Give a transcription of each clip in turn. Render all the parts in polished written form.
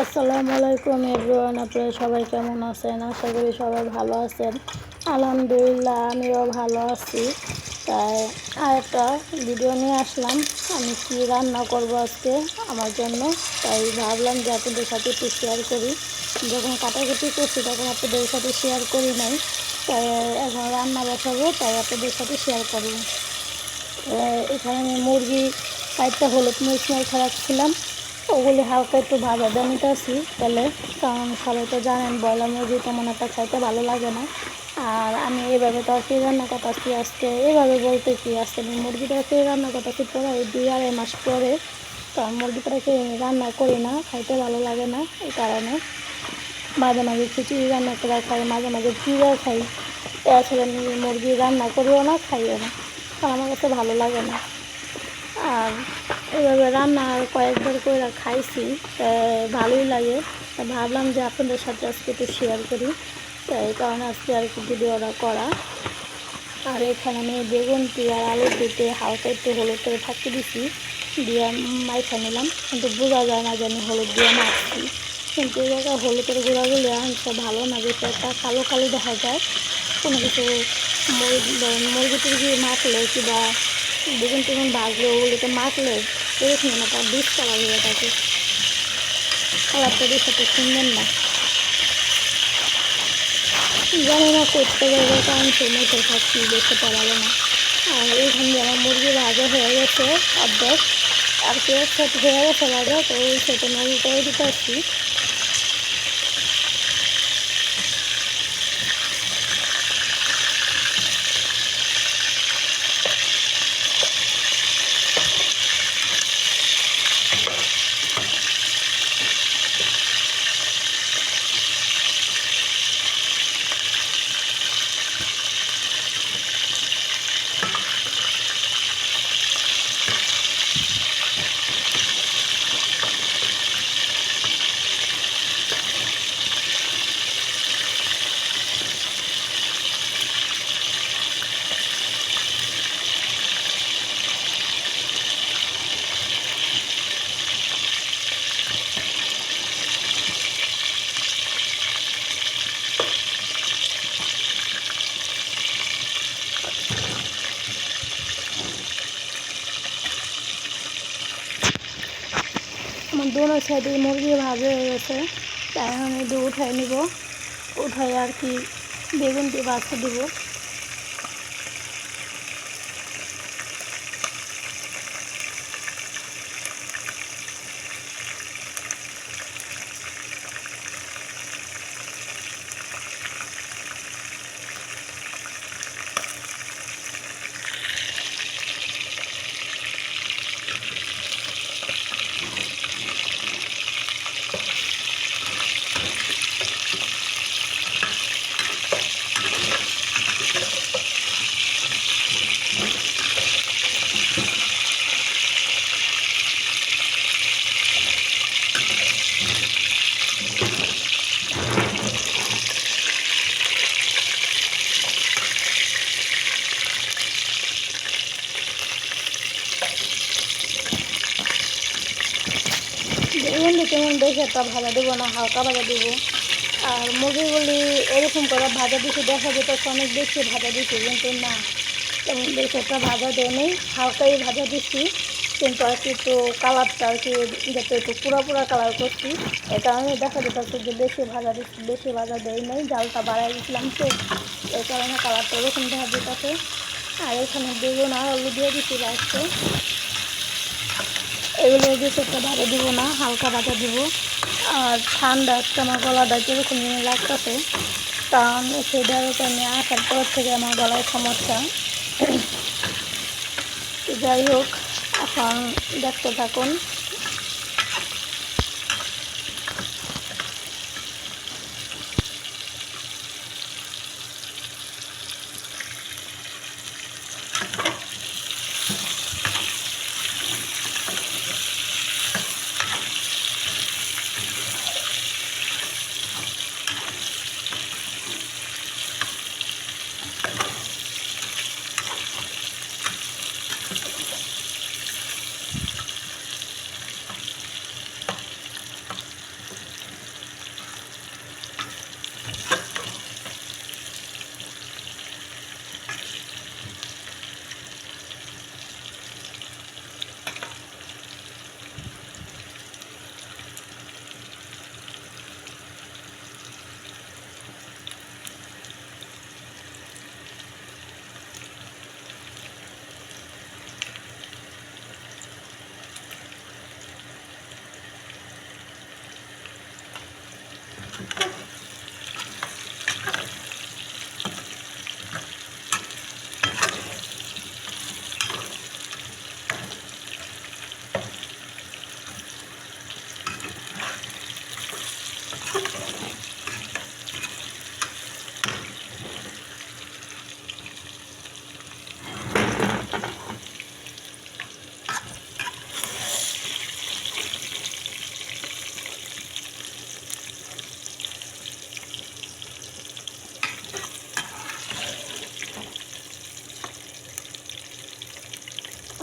আসসালামু আলাইকুম এভরিওয়ান, আপনারা সবাই কেমন আছেন? আশা করি সবাই ভালো আছেন। আলহামদুলিল্লাহ আমিও ভালো আছি। তাই আরেকটা ভিডিও নিয়ে আসলাম। আমি কি রান্না করব আজকে আমার জন্য, তাই ভাবলাম যে আপনাদের সাথে একটু শেয়ার করি। যখন কাটাকুটি করছি তখন আপনাদের সাথে শেয়ার করি নাই, তাই এখন রান্না বসাবো, তাই আপনাদের সাথে শেয়ার করব। এখানে আমি মুরগি কয়েকটা হলুদ মরিচ মাখা রাখছিলাম, ওগুলি হালকা একটু ভাজা দিয়ে নিতেছি তেলে। কারণ সবাই তো জানেন ব্রয়লার মুরগি তেমন একটা খাইতে ভালো লাগে না। আর আমি এইভাবে তরকারি রান্না করতেছি আজকে, এইভাবে বলতে কি আজকে আমি মুরগি তরকারি রান্না করতেছি প্রায় 2-2.5 মাস পরে। কারণ মুরগি তরকারি আমি রান্না করি না, খাইতে ভালো লাগে না, এই কারণে মাঝে মাঝে খিচুড়ি রান্না করে খাই, মাঝে মাঝে পিজা খাই। এছাড়া আমি মুরগি রান্না করিও না, খাইও না, কারণ আমার কাছে ভালো লাগে না। আর এভাবে রান্না কয়েকবার করে খাইছি, ভালোই লাগে। ভাবলাম যে আপনাদের সাথে আজকে একটু শেয়ার করি, এই কারণে আজকে আর কি ভিডিওটা করা। আর এখানে আমি বেগুন আর আলু দিতে হালকা একটু হলুদ করে থাকতে দিছি, দিয়ে মাইখা নিলাম। কিন্তু বোঝা যায় না যে আমি হলুদ দিয়ে মাখছি, কিন্তু এই জায়গায় হলুদের গুঁড়াগুলি আনতে ভালো না, বেশি একটা কালো কালো দেখা যায়। কোনো কিছু মুরগি টুরগি মাখলে কিংবা বেগুন টেগুন ভাজলে ওগুলোতে মাখলে এরকম না, তার ডিশ কালার হয়ে থাকে, কালারটা দেখে তো সুন্দর না। জানি না করতে গেলে কারণ সেই মেখে থাকছি, দেখতে পারবো না। আর এইখান দিয়ে আমার মুরগি ভাজা হয়ে গেছে অর্ধেক, আর কি এক সাইড হয়ে গেছে ভাজা, তো ওই সাইডে মুরগি করে দিতে আসছি। আমার দোনো সাইডে মুরগি ভাজা হয়ে গেছে, তাই আমি দিয়ে উঠাই নিব, উঠাই আর কি বেগুন দিয়ে ভাজতে দেবো। বেগুন তেমন বেশি একটা ভাজা দেবো না, হালকা ভাজা দেবো। আর মুরগিগুলি এরকম করে ভাজা দিতে দেখা যেত অনেক বেশি ভাজা দিচ্ছি, কিন্তু না, তেমন বেশি একটা ভাজা দেয়নি, হালকাই ভাজা দিচ্ছি। কিন্তু আর কি একটু কালারটা আর কি যাতে একটু পুরা পুরা কালার করছি, এই কারণে দেখা যেতেছে যে বেশি ভাজা দিচ্ছি, বেশি ভাজা দেয় নাই, জালটা বাড়াই দিচ্ছিলাম তো, এই কারণে কালারটা ওরকম দেখা যেতেছে। আর এখানে বেগুন আর আলু দিয়ে দিচ্ছি লাস্টে। এগুলো বেশি একটা ভাজা দিব না, হালকা ভাজা দিব। আর ঠান্ডা আজকে আমার গলাটা যেরকম লাগতেছে, কারণ সেই ডেরোতে আমি আসার পর থেকে আমার গলায় সমস্যা। যাই হোক, এখন দেখতে থাকুন।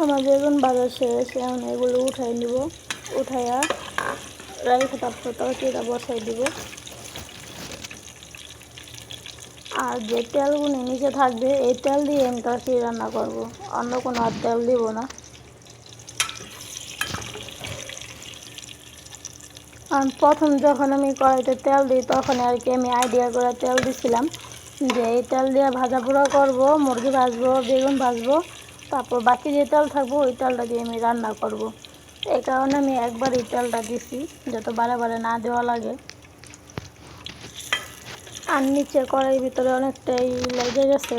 আমার বেগুন ভাজা শেষ, এখন এগুলো উঠাই নিব, উঠাইয়া রাইখে তারপর তরকারিটা বসাই দিব। আর যে তেলগুলো নিচে থাকবে এই তেল দিয়ে আমি তরকারি রান্না করব, অন্য কোনো আর তেল দিব না। আর প্রথম যখন আমি কড়াইতে তেল দিই তখন আর কি আমি আইডিয়া করে তেল দিছিলাম যে এই তেল দিয়ে ভাজা পোড়া করবো, মুরগি ভাজবো, বেগুন ভাজবো, তারপর বাকি যে তেল থাকবো ওই তেলটা দিয়ে আমি রান্না করব। এই কারণে আমি একবারই তেলটা দিছি, যাতে বারে বারে না দেওয়া লাগে। আর নিচে কড়াইয়ের ভিতরে অনেকটাই লেগে গেছে,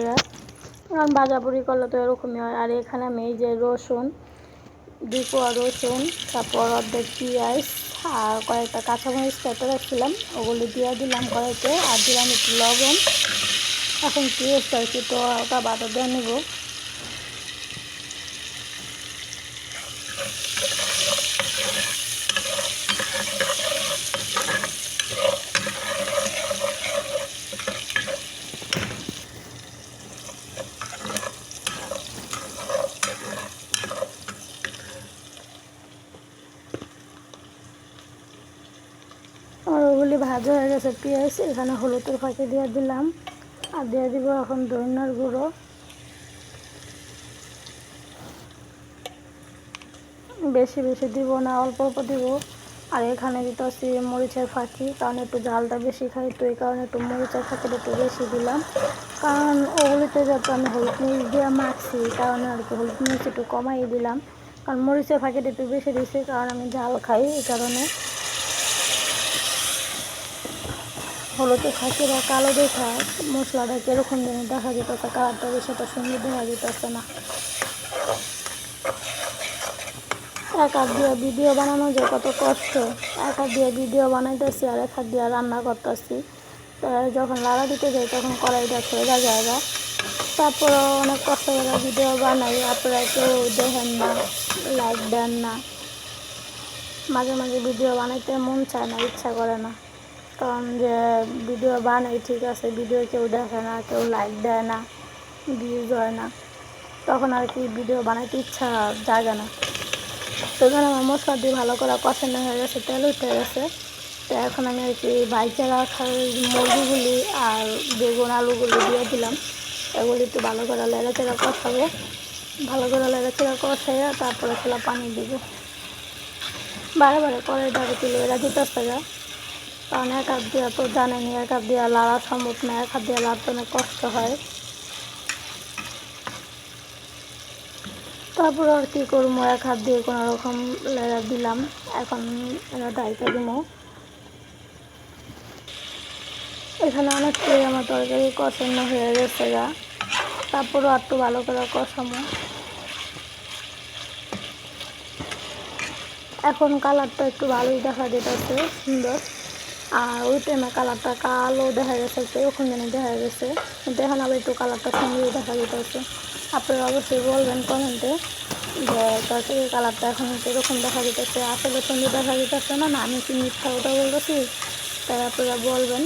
কারণ ভাজাপুরি করলে তো এরকমই হয়। আর এখানে আমি এই যে রসুন, 2 কোয়া রসুন, তারপর অর্ধেক পেঁয়াজ আর কয়েকটা কাঁচামরিচ কেটে রাখছিলাম, ওগুলি দিয়ে দিলাম কড়াইতে। আর দিলাম একটু লবণ। এখন পেঁয়াজটা আর কি তো হালকা বাটা দিয়ে নেব। আর ওগুলি ভাজা হয়ে গেছে পেঁয়াজ, এখানে হলুদের ফাঁকি দিয়ে দিলাম। আর দিয়ে দিব এখন ধনিয়ার গুঁড়ো। বেশি বেশি দিব না, অল্প অল্প দিব। আর এখানে দিতেছি মরিচের ফাঁকি, কারণ একটু ঝালটা বেশি খাই, তো এই কারণে একটু মরিচের ফাঁকিটা একটু বেশি দিলাম। কারণ ওগুলিতে যত আমি হলুদ মরিচ দিয়ে মাখছি, এই কারণে আর কি হলুদ মরিচ একটু কমাই দিলাম। কারণ মরিচের ফাঁকিটা একটু বেশি দিয়েছি, কারণ আমি ঝাল খাই, এই কারণে। হলুদের ফাঁকিরা কালো দেখা মশলাটা কীরকম যেন দেখা যেতেছে, কালারটা বেশি একটা সুন্দর দেখা যেতেছে না। এক হাত দিয়ে ভিডিও বানানো যে কত কষ্ট, এক হাত দিয়ে ভিডিও বানাইতেছি আর এক হাত দিয়ে রান্না করতেছি। যখন লাড়া দিতে যাই তখন কড়াইটা ছেড়ে যায়। তারপরেও অনেক কষ্ট করে ভিডিও বানাই, আপনারা কেউ দেখেন না, লাইক দেন না। মাঝে মাঝে ভিডিও বানাইতে মন চায় না, ইচ্ছা করে না। কারণ যে ভিডিও বানাই ঠিক আছে, ভিডিও কেউ দেখে না, কেউ লাইক দেয় না, ভিউজ হয় না, তখন আর কি ভিডিও বানাইতে ইচ্ছা জাগে না। তো এখানে আমার মশলা দিয়ে ভালো করে কষানো হয়ে গেছে, তেল উঠে গেছে। তো এখন আমি আর কি বাইচে রাখা মুরগিগুলি আর বেগুন আলুগুলি দিয়ে দিলাম। এগুলি একটু ভালো করে লেড়াচেড়া কষাবো, ভালো করে লেড়াচেড়া কষাইয়া তারপরে খোলা পানি দিব। বারে বারে কড়াইটা আর কি লেড়া দিতেছে গা, কারণ এক হাত দিয়ে তো জানেনি, এক হাত দিয়ে লাড়া সম্ভব না, এক হাত দিয়ে লাড়তে অনেক কষ্ট হয়। তারপর আর কি করবো, এক হাত দিয়ে কোনো রকম লেড়া দিলাম। এখন ডাইটা দিব। এখানে অনেকটাই আমার তরকারি কষানো হয়ে গেছে গা, তারপরও একটু ভালো করে কষাবো। এখন কালারটা একটু ভালোই দেখা যেতেছে, সুন্দর। আর ওই টাইমে কালারটা কালো দেখা গেছে, এরকম যেন দেখা গেছে, কিন্তু এখন আবার একটু কালারটা সুন্দরই দেখা যেতেছে। আপনারা অবশ্যই বলবেন কমেন্টে যে তরকারির কালারটা এখন এরকম দেখা যেতেছে, আসলে সুন্দর দেখা যেতেছে না, না আমি কি মিথ্যা কথা বলতেছি, তাই আপনারা বলবেন।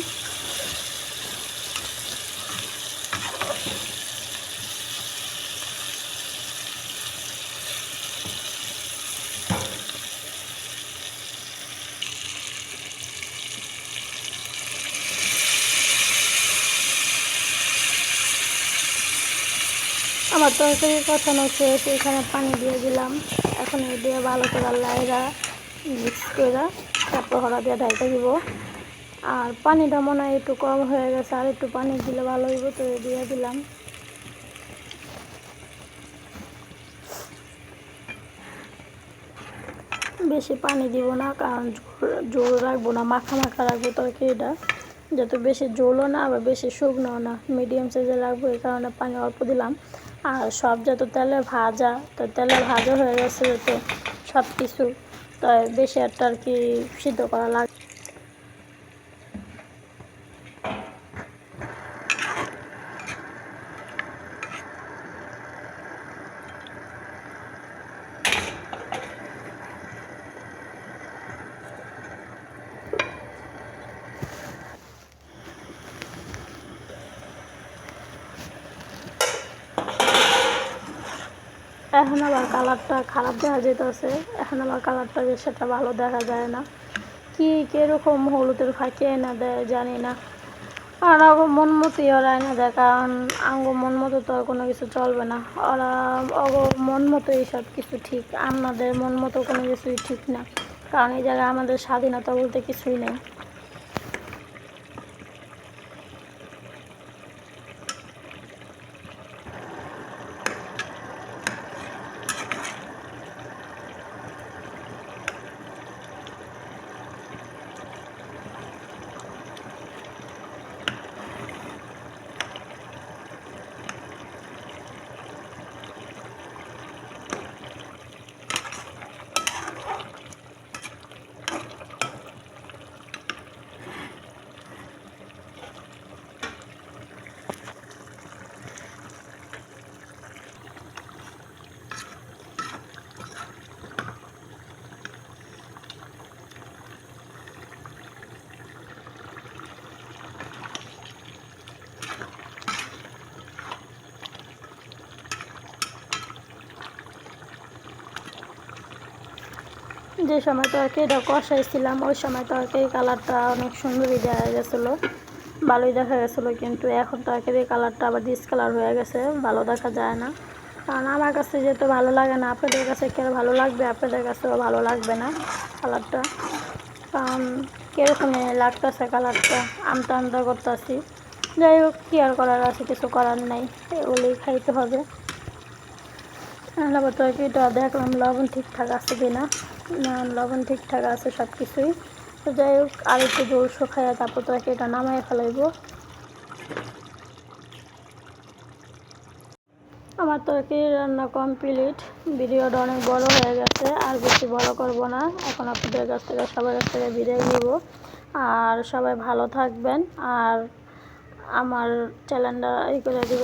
আমার তরকারি কষানো শেষ, এখানে পানি দিয়ে দিলাম। এখন এই দিয়ে ভালো করে লাইরা মিক্স করে তারপর হলা দিয়ে ঢাইতে দিব। আর পানিটা মনে হয় একটু কম হয়ে গেছে, আর একটু পানি দিলে ভালো হইব, তো দিয়ে দিলাম। বেশি পানি দিব না, কারণ জোল রাখবো না, মাখা মাখা রাখবো তরকারিটা, যাতে বেশি জোলও না আবার বেশি শুকনো না, মিডিয়াম সাইজে রাখবো। এই কারণে পানি অল্প দিলাম। আর সব যত তেলে ভাজা, তো তেলে ভাজা হয়ে গেছে তো সব কিছু, তাই বেশি একটা আর কি সিদ্ধ করা লাগে। এখন আবার কালারটা খারাপ দেখা যেতেছে, এখন আবার কালারটা সেটা ভালো দেখা যায় না, কি কীরকম হলুদের ফাঁকি এনে দেয় জানি না। আর আগো মন মতোই ওরা এনে দেয়, কারণ আঙ্গো মন মতো তো আর কোনো কিছু চলবে না। ওরা অগো মন মতোই সব কিছু ঠিক, আমাদের মন মতো কোনো কিছুই ঠিক না, কারণ এই জায়গায় আমাদের স্বাধীনতা বলতে কিছুই নেই। যে সময় তরকারিটা কষাইছিলাম ওই সময় তরকারি কালারটা অনেক সুন্দরই দেখা গেছিলো, ভালোই দেখা গেছিলো, কিন্তু এখন তরকারির কালারটা আবার ডিসকালার হয়ে গেছে, ভালো দেখা যায় না। কারণ আমার কাছে যেহেতু ভালো লাগে না, আপনাদের কাছে কেন ভালো লাগবে, আপনাদের কাছেও ভালো লাগবে না কালারটা, কারণ কীরকম লাগতেছে কালারটা, আমতা আমতা করতেছি। যাই হোক, কী আর করার আছে, কিছু করার নাই, এগুলোই খাইতে হবে। আবার তরকারিটা দেখলাম লবণ ঠিকঠাক আছে কিনা, লবণ ঠিকঠাক আছে সব কিছুই। তো যাই হোক, আর একটু জল শুকাইয়া তারপর তরকারিটা নামাই ফেলাইব। আমার তরকারি রান্না কমপ্লিট। ভিডিওটা অনেক বড় হয়ে গেছে, আর বেশি বড় করব না। এখন আপনাদের কাছ থেকে সবার কাছ থেকে বিদায় নিব। আর সবাই ভালো থাকবেন, আর আমার চ্যানেলটা করে দিবেন।